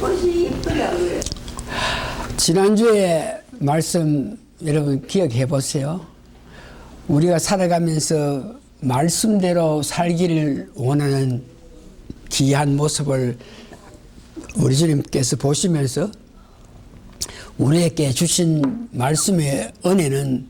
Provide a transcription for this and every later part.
꽃이 이쁘다고요. 지난주에 말씀 여러분 기억해 보세요. 우리가 살아가면서 말씀대로 살기를 원하는 귀한 모습을 우리 주님께서 보시면서 우리에게 주신 말씀의 은혜는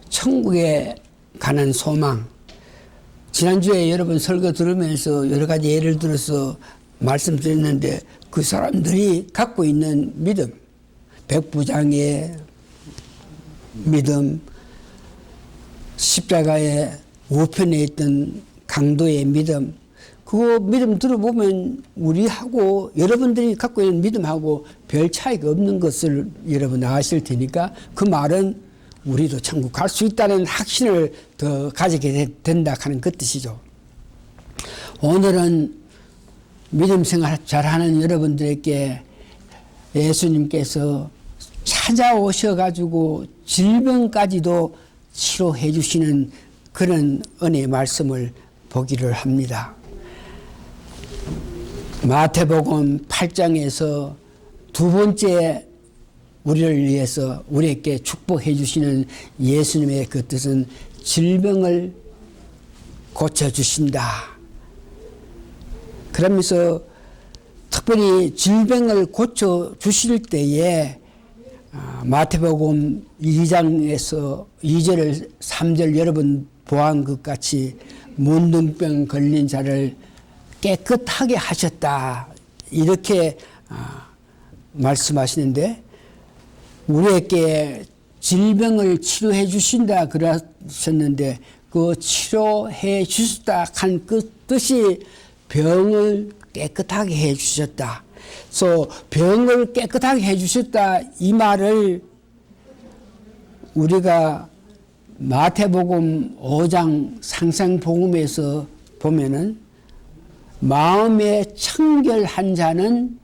천국에 가는 소망. 지난주에 여러분 설교 들으면서 여러 가지 예를 들어서 말씀드렸는데 그 사람들이 갖고 있는 믿음, 백부장의 믿음, 십자가의 우편에 있던 강도의 믿음, 그 믿음 들어보면 우리하고 여러분들이 갖고 있는 믿음하고 별 차이가 없는 것을 여러분 아실 테니까 그 말은 우리도 천국 갈 수 있다는 확신을 더 가지게 된다 하는 그 뜻이죠. 오늘은 믿음 생활 잘하는 여러분들에게 예수님께서 찾아오셔가지고 질병까지도 치료해 주시는 그런 은혜의 말씀을 보기를 합니다. 마태복음 8장에서 두 번째 우리를 위해서 우리에게 축복해 주시는 예수님의 그 뜻은 질병을 고쳐주신다. 그러면서 특별히 질병을 고쳐주실 때에 마태복음 2장에서 2절 3절 여러분 보한 것 같이 문둥병 걸린 자를 깨끗하게 하셨다. 이렇게 말씀하시는데 우리에게 질병을 치료해 주신다 그러셨는데 그 치료해 주셨다 한 그 뜻이 병을 깨끗하게 해 주셨다. 그래서 병을 깨끗하게 해 주셨다 이 말을 우리가 마태복음 5장 상상복음에서 보면은 마음에 청결한 자는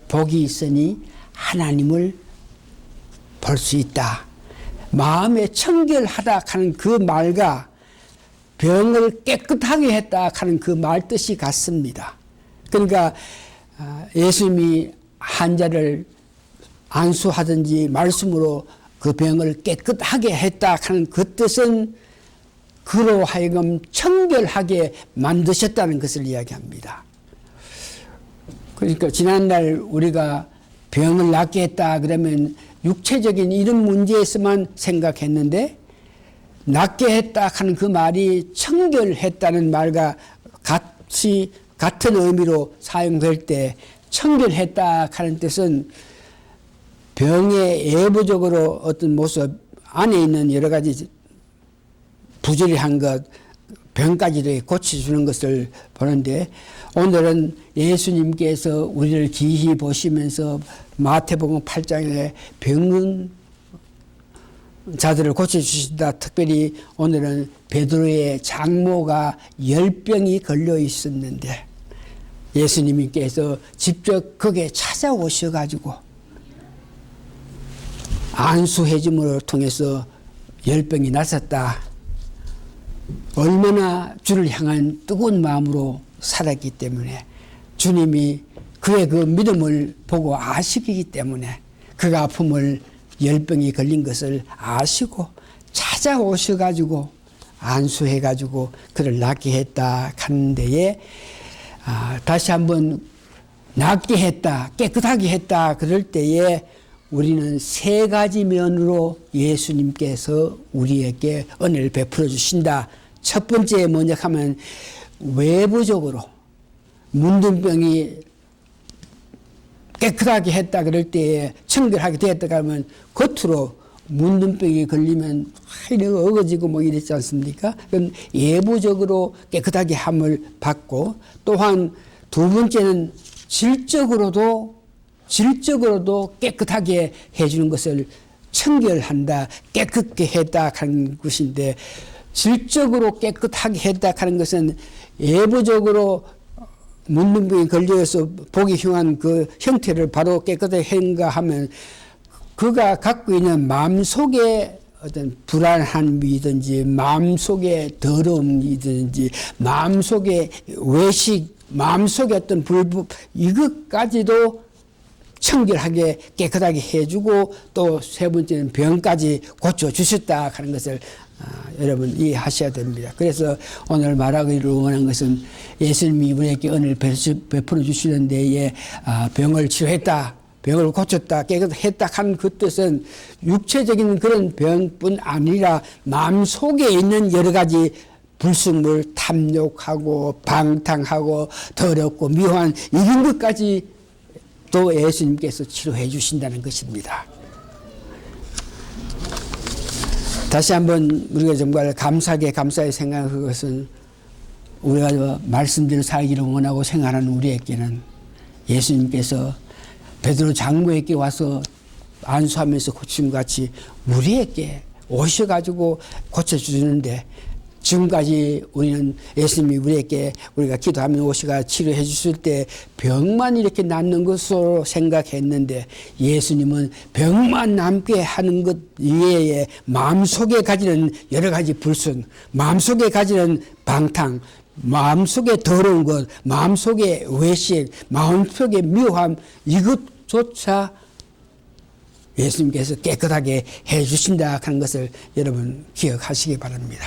복이 있으니 하나님을 볼 수 있다. 마음에 청결하다 하는 그 말과 병을 깨끗하게 했다 하는 그 말 뜻이 같습니다. 그러니까 예수님이 환자를 안수하든지 말씀으로 그 병을 깨끗하게 했다 하는 그 뜻은 그로 하여금 청결하게 만드셨다는 것을 이야기합니다. 그러니까 지난날 우리가 병을 낫게 했다 그러면 육체적인 이런 문제에서만 생각했는데 낫게 했다 하는 그 말이 청결했다는 말과 같은 의미로 사용될 때 청결했다 하는 뜻은 병의 예부적으로 어떤 모습 안에 있는 여러 가지 부조리한 것 병까지도 고쳐주는 것을 보는데 오늘은 예수님께서 우리를 기히 보시면서 마태복음 8장에 병든 자들을 고쳐주신다. 특별히 오늘은 베드로의 장모가 열병이 걸려 있었는데 예수님께서 직접 거기에 찾아오셔가지고 안수해줌을 통해서 열병이 났었다. 얼마나 주를 향한 뜨거운 마음으로 살았기 때문에 주님이 그의 그 믿음을 보고 아시기 때문에 그가 아픔을 열병이 걸린 것을 아시고 찾아오셔가지고 안수해가지고 그를 낫게 했다 하는 데에 다시 한번 낫게 했다 깨끗하게 했다 그럴 때에 우리는 세 가지 면으로 예수님께서 우리에게 은혜를 베풀어 주신다. 첫 번째 뭐냐 하면 외부적으로 문둥병이 깨끗하게 했다 그럴 때에 청결하게 되었다 하면 겉으로 문둥병이 걸리면 어거지고 뭐 이랬지 않습니까? 그럼 예부적으로 깨끗하게 함을 받고 또한 두 번째는 질적으로도 깨끗하게 해주는 것을 청결한다, 깨끗게 했다 하는 것인데 질적으로 깨끗하게 했다 하는 것은 예부적으로 문둥병이 걸려서 보기 흉한 그 형태를 바로 깨끗하게 했는가 하면 그가 갖고 있는 마음속에 어떤 불안함이든지 마음속에 더러움이든지 마음속에 외식 마음속에 어떤 불법 이것까지도 청결하게 깨끗하게 해주고 또 세 번째는 병까지 고쳐주셨다 하는 것을 여러분 이해하셔야 됩니다. 그래서 오늘 말하기를 원한 것은 예수님이 우리에게 은혜를 베풀어 주시는 데에 병을 치료했다, 병을 고쳤다, 깨끗했다 한 그 뜻은 육체적인 그런 병뿐 아니라 마음속에 있는 여러 가지 불순물, 탐욕하고 방탕하고 더럽고 미워한 이런 것까지 또 예수님께서 치료해 주신다는 것입니다. 다시 한번 우리가 정말 감사하게 생각할 것은 우리가 말씀대로 살기를 원하고 생각하는 우리에게는 예수님께서 베드로 장로에게 와서 안수하면서 고침같이 우리에게 오셔가지고 고쳐주는데 지금까지 우리는 예수님이 우리가 기도하면 오시가 치료해 주실 때 병만 이렇게 낫는 것으로 생각했는데 예수님은 병만 남게 하는 것 이외에 마음속에 가지는 여러 가지 불순, 마음속에 가지는 방탕, 마음속에 더러운 것, 마음속에 외식, 마음속에 미워함 이것조차 예수님께서 깨끗하게 해 주신다 하는 것을 여러분 기억하시기 바랍니다.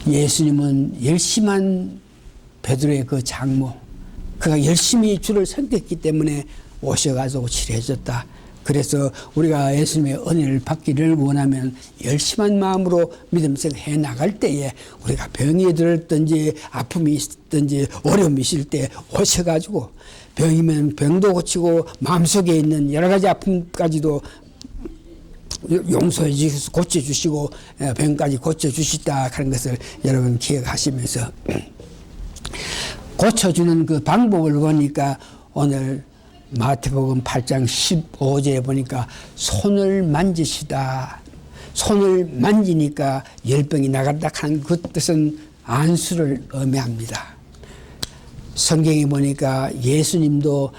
예수님은 열심한 베드로의 그 장모, 그가 열심히 주를 섬겼기 때문에 오셔가지고 치료해줬다. 그래서 우리가 예수님의 은혜를 받기를 원하면 열심한 마음으로 믿음생활 해나갈 때에 우리가 병이 들었든지 아픔이 있든지 어려움이 있을 때 오셔가지고 병이면 병도 고치고 마음속에 있는 여러 가지 아픔까지도 용서해 주시고 고쳐주시고 병까지 고쳐주시다 하는 것을 여러분 기억하시면서 고쳐주는 그 방법을 보니까 오늘 마태복음 8장 15절에 보니까 손을 만지시다. 손을 만지니까 열병이 나간다 하는 그 뜻은 안수를 의미합니다. 성경에 보니까 예수님도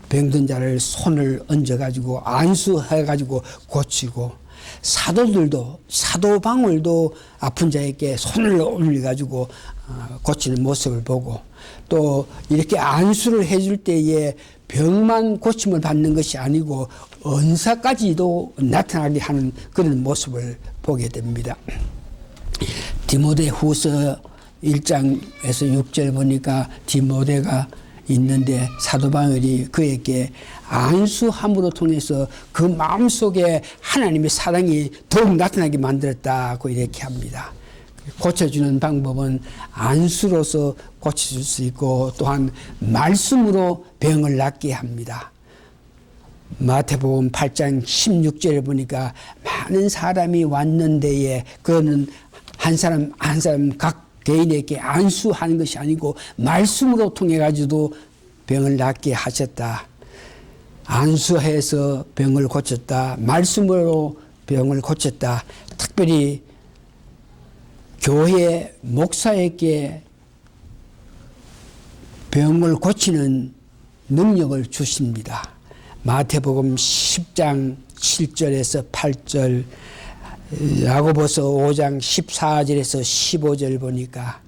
병든 자를 손을 얹어가지고 안수해가지고 고치고 사도들도 사도 바울도 아픈 자에게 손을 올려가지고 고치는 모습을 보고 또 이렇게 안수를 해줄 때에 병만 고침을 받는 것이 아니고 은사까지도 나타나게 하는 그런 모습을 보게 됩니다. 디모데후서 1장에서 6절 보니까 디모데가 있는데 사도 바울이 그에게 안수함으로 통해서 그 마음속에 하나님의 사랑이 더욱 나타나게 만들었다고 이렇게 합니다. 고쳐주는 방법은 안수로서 고쳐줄 수 있고 또한 말씀으로 병을 낫게 합니다. 마태복음 8장 16절에 보니까 많은 사람이 왔는데에 그거는 한 사람 한 사람 각 개인에게 안수하는 것이 아니고 말씀으로 통해 가지고 병을 낫게 하셨다. 안수해서 병을 고쳤다. 말씀으로 병을 고쳤다. 특별히 교회 목사에게 병을 고치는 능력을 주십니다. 마태복음 10장 7절에서 8절, 야고보서 5장 14절에서 15절 보니까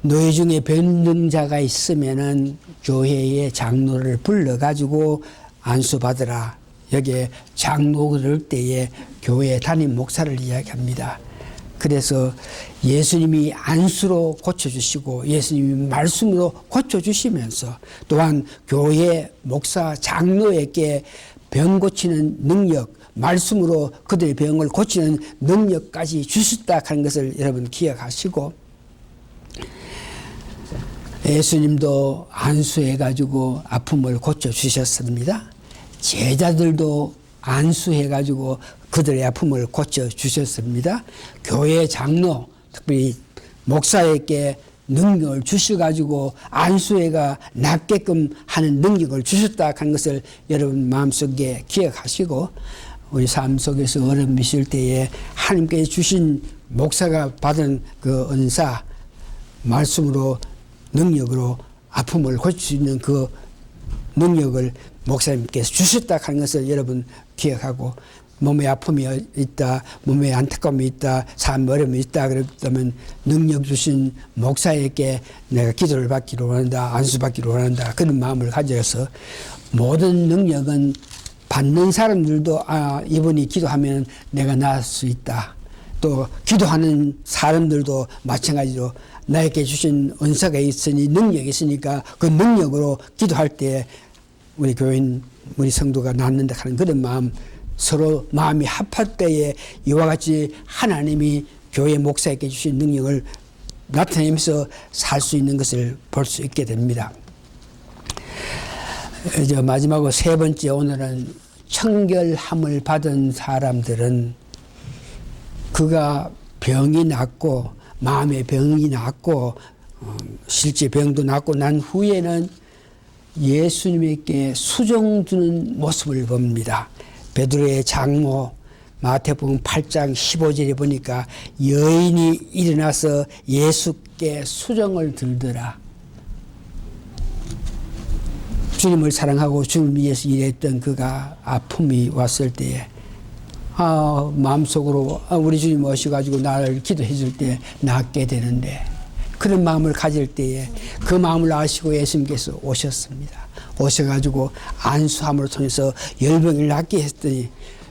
너희 중에 병든 자가 있으면은 교회의 장로를 불러가지고 안수받으라. 여기에 장로 그럴 때에 교회 담임 목사를 이야기합니다. 그래서 예수님이 안수로 고쳐주시고 예수님이 말씀으로 고쳐주시면서 또한 교회 목사 장로에게 병 고치는 능력, 말씀으로 그들의 병을 고치는 능력까지 주셨다 하는 것을 여러분 기억하시고 예수님도 안수해가지고 아픔을 고쳐주셨습니다. 제자들도 안수해가지고 그들의 아픔을 고쳐주셨습니다. 교회 장로, 특별히 목사에게 능력을 주셔가지고 안수회가 낫게끔 하는 능력을 주셨다 하는 것을 여러분 마음속에 기억하시고 우리 삶 속에서 어려움이 있을 때에 하나님께서 주신 목사가 받은 그 은사, 말씀으로 능력으로 아픔을 고칠 수 있는 그 능력을 목사님께서 주셨다 하는 것을 여러분 기억하고 몸에 아픔이 있다, 몸에 안타까움이 있다, 삶 어려움이 있다 그랬다면 능력 주신 목사에게 내가 기도를 받기로 원한다, 안수 받기로 원한다, 그런 마음을 가져서 모든 능력은 받는 사람들도 이분이 기도하면 내가 나을 수 있다. 또 기도하는 사람들도 마찬가지로 나에게 주신 은사가 있으니 능력이 있으니까 그 능력으로 기도할 때 우리 교인, 우리 성도가 낫는다 하는 그런 마음, 서로 마음이 합할 때에 이와 같이 하나님이 교회 목사에게 주신 능력을 나타내면서 살 수 있는 것을 볼 수 있게 됩니다. 이제 마지막으로 세 번째, 오늘은 청결함을 받은 사람들은 그가 병이 낫고 마음의 병이 낫고 실제 병도 낫고 난 후에는 예수님에게 수종 두는 모습을 봅니다. 베드로의 장모 마태복음 8장 15절에 보니까 여인이 일어나서 예수께 수종을 들더라. 주님을 사랑하고 주님을 위해서 일했던 그가 아픔이 왔을 때에 마음속으로 우리 주님 오셔가지고 나를 기도해 줄 때 낫게 되는데, 그런 마음을 가질 때에 그 마음을 아시고 예수님께서 오셨습니다. 오셔가지고 안수함을 통해서 열병을 낫게 했더니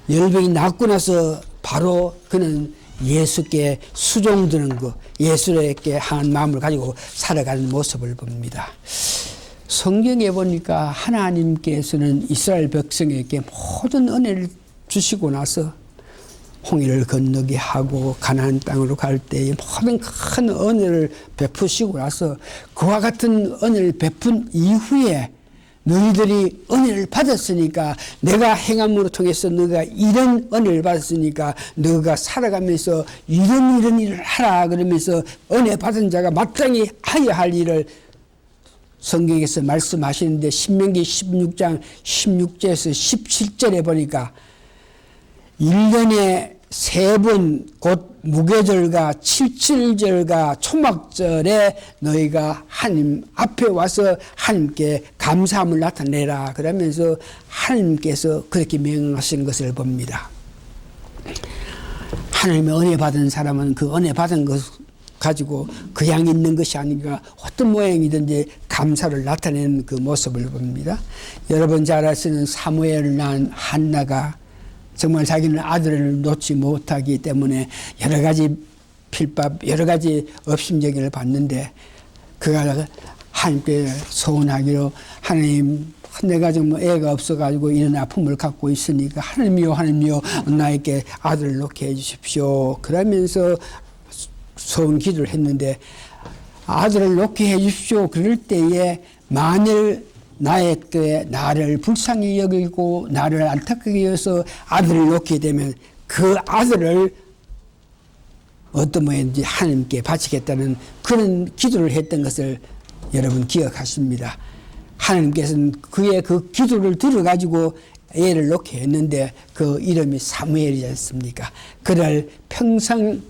열병이 낫고 나서 바로 그는 예수께 수종드는 것, 예수께 한 마음을 가지고 살아가는 모습을 봅니다. 성경에 보니까 하나님께서는 이스라엘 백성에게 모든 은혜를 주시고 나서 홍해를 건너게 하고 가나안 땅으로 갈 때에 모든 큰 은혜를 베푸시고 나서 그와 같은 은혜를 베푼 이후에 너희들이 은혜를 받았으니까, 내가 행함으로 통해서 너가 이런 은혜를 받았으니까 너가 살아가면서 이런 일을 하라 그러면서 은혜 받은 자가 마땅히 하여야 할 일을 성경에서 말씀하시는데, 신명기 16장 16절에서 17절에 보니까 1년에 3번 곧 무교절과 칠칠절과 초막절에 너희가 하나님 앞에 와서 하나님께 감사함을 나타내라 그러면서 하나님께서 그렇게 명하신 것을 봅니다. 하나님의 은혜 받은 사람은 그 은혜 받은 것 가지고 그냥 있는 것이 아니라 어떤 모양이든지 감사를 나타내는 그 모습을 봅니다. 여러분 잘 아시는 사무엘을 낳은 한나가 정말 자기는 아들을 놓지 못하기 때문에 여러 가지 필밥, 여러 가지 업심정의를 받는데, 그가 하나님께 소원하기로, 하나님, 내가 정말 애가 없어가지고 이런 아픔을 갖고 있으니까 하나님이요, 하나님이요, 나에게 아들을 놓게 해주십시오. 그러면서 소원 기도를 했는데, 아들을 놓게 해주십시오. 그럴 때에 만일 나에게 나를 불쌍히 여기고 나를 안타깝게 여겨서 아들을 놓게 되면 그 아들을 어떤 모양인지 하나님께 바치겠다는 그런 기도를 했던 것을 여러분 기억하십니다. 하나님께서는 그의 그 기도를 들어가지고 애를 놓게 했는데 그 이름이 사무엘이지 않습니까? 그를 평생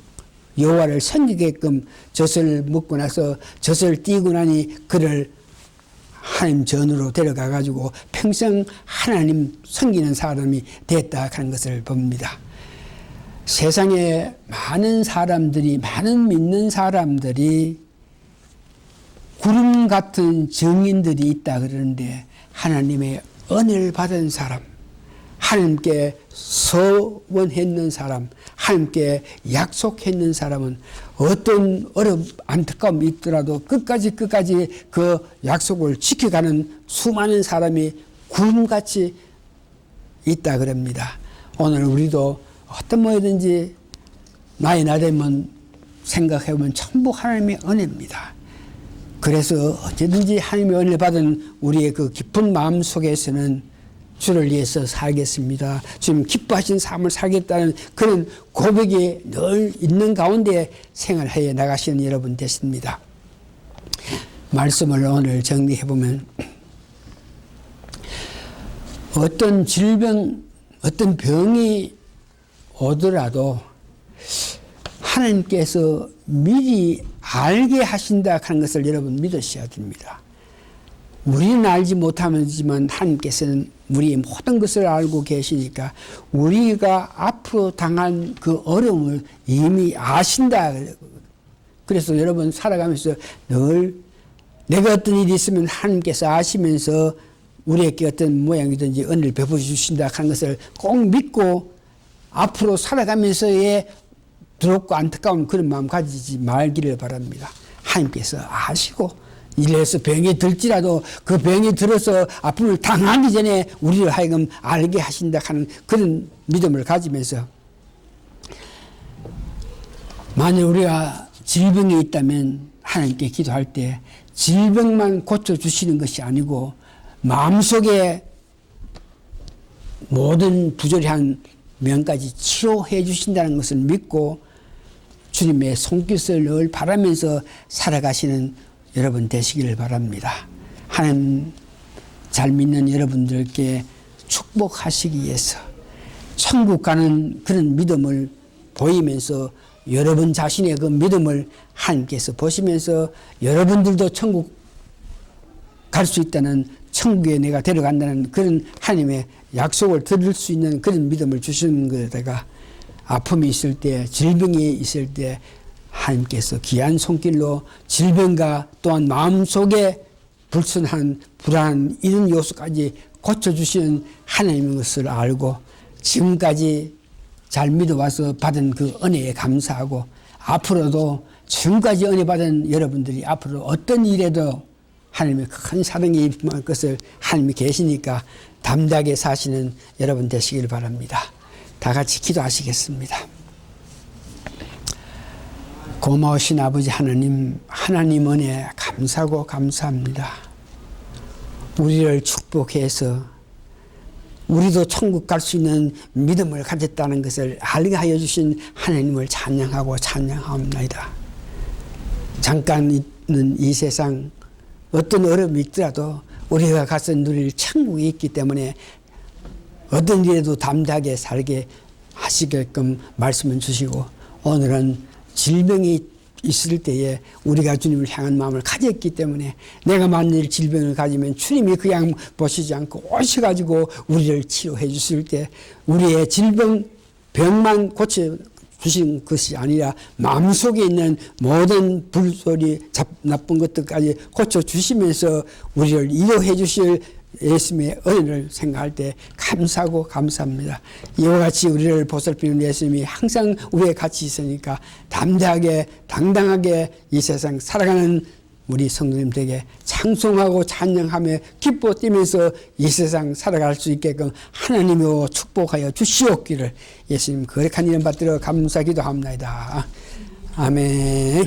여호와를 섬기게끔 젖을 먹고 나서 젖을 띄고 나니 그를 하나님 전으로 데려가 가지고 평생 하나님 섬기는 사람이 됐다 하는 것을 봅니다. 세상에 많은 사람들이, 많은 믿는 사람들이 구름 같은 증인들이 있다 그러는데, 하나님의 은혜를 받은 사람, 하나님께 서원했는 사람, 하나님께 약속했는 사람은 어떤 안타까움이 있더라도 끝까지 그 약속을 지켜가는 수많은 사람이 구름같이 있다 그럽니다. 오늘 우리도 어떤 뭐든지 나이 나되면 생각해보면 전부 하나님의 은혜입니다. 그래서 언제든지 하나님의 은혜를 받은 우리의 그 깊은 마음 속에서는 주를 위해서 살겠습니다, 주님 기뻐하신 삶을 살겠다는 그런 고백이 늘 있는 가운데 생활해 나가시는 여러분 되십니다. 말씀을 오늘 정리해보면, 어떤 질병, 어떤 병이 오더라도 하나님께서 미리 알게 하신다 하는 것을 여러분 믿으셔야 됩니다. 우리는 알지 못하지만 하나님께서는 우리의 모든 것을 알고 계시니까 우리가 앞으로 당한 그 어려움을 이미 아신다. 그래서 여러분 살아가면서 늘 내가 어떤 일이 있으면 하나님께서 아시면서 우리에게 어떤 모양이든지 은혜를 베풀어 주신다 하는 것을 꼭 믿고 앞으로 살아가면서의 두렵고 안타까운 그런 마음 가지지 말기를 바랍니다. 하나님께서 아시고 이래서 병이 들지라도 그 병이 들어서 아픔을 당하기 전에 우리를 하여금 알게 하신다 하는 그런 믿음을 가지면서 만약 우리가 질병이 있다면 하나님께 기도할 때 질병만 고쳐주시는 것이 아니고 마음속에 모든 부조리한 면까지 치료해 주신다는 것을 믿고 주님의 손길을 늘 바라면서 살아가시는 여러분 되시기를 바랍니다. 하나님 잘 믿는 여러분들께 축복하시기 위해서 천국 가는 그런 믿음을 보이면서 여러분 자신의 그 믿음을 하나님께서 보시면서 여러분들도 천국 갈 수 있다는 천국에 내가 데려간다는 그런 하나님의 약속을 들을 수 있는 그런 믿음을 주시는 것에다가 아픔이 있을 때 질병이 있을 때 하나님께서 귀한 손길로 질병과 또한 마음속에 불순한 불안 이런 요소까지 고쳐주시는 하나님의 것을 알고 지금까지 잘 믿어와서 받은 그 은혜에 감사하고 앞으로도 지금까지 은혜 받은 여러분들이 앞으로 어떤 일에도 하나님의 큰 사랑이 임할 것을 하나님이 계시니까 담대하게 사시는 여러분 되시길 바랍니다. 다 같이 기도하시겠습니다. 고마우신 아버지 하나님, 하나님 은혜 감사하고 감사합니다. 우리를 축복해서 우리도 천국 갈 수 있는 믿음을 가졌다는 것을 알게 하여 주신 하나님을 찬양하고 찬양합니다. 잠깐 있는 이 세상 어떤 어려움이 있더라도 우리가 가서 누릴 천국이 있기 때문에 어떤 일에도 담대하게 살게 하시게끔 말씀을 주시고 오늘은 질병이 있을 때에 우리가 주님을 향한 마음을 가졌기 때문에 내가 만일 질병을 가지면 주님이 그냥 보시지 않고 오셔가지고 우리를 치료해 주실 때 우리의 질병 병만 고쳐 주신 것이 아니라 마음속에 있는 모든 불소리 나쁜 것들까지 고쳐 주시면서 우리를 이로해 주실 예수님의 은혜를 생각할 때 감사하고 감사합니다. 이와 같이 우리를 보살피는 예수님이 항상 우리에 같이 있으니까 담대하게 당당하게 이 세상 살아가는 우리 성도님들에게 찬송하고 찬양하며 기뻐 뛰면서 이 세상 살아갈 수 있게끔 하나님으로 축복하여 주시옵기를 예수님 거룩한 이름 받들어 감사기도 합니다. 아멘.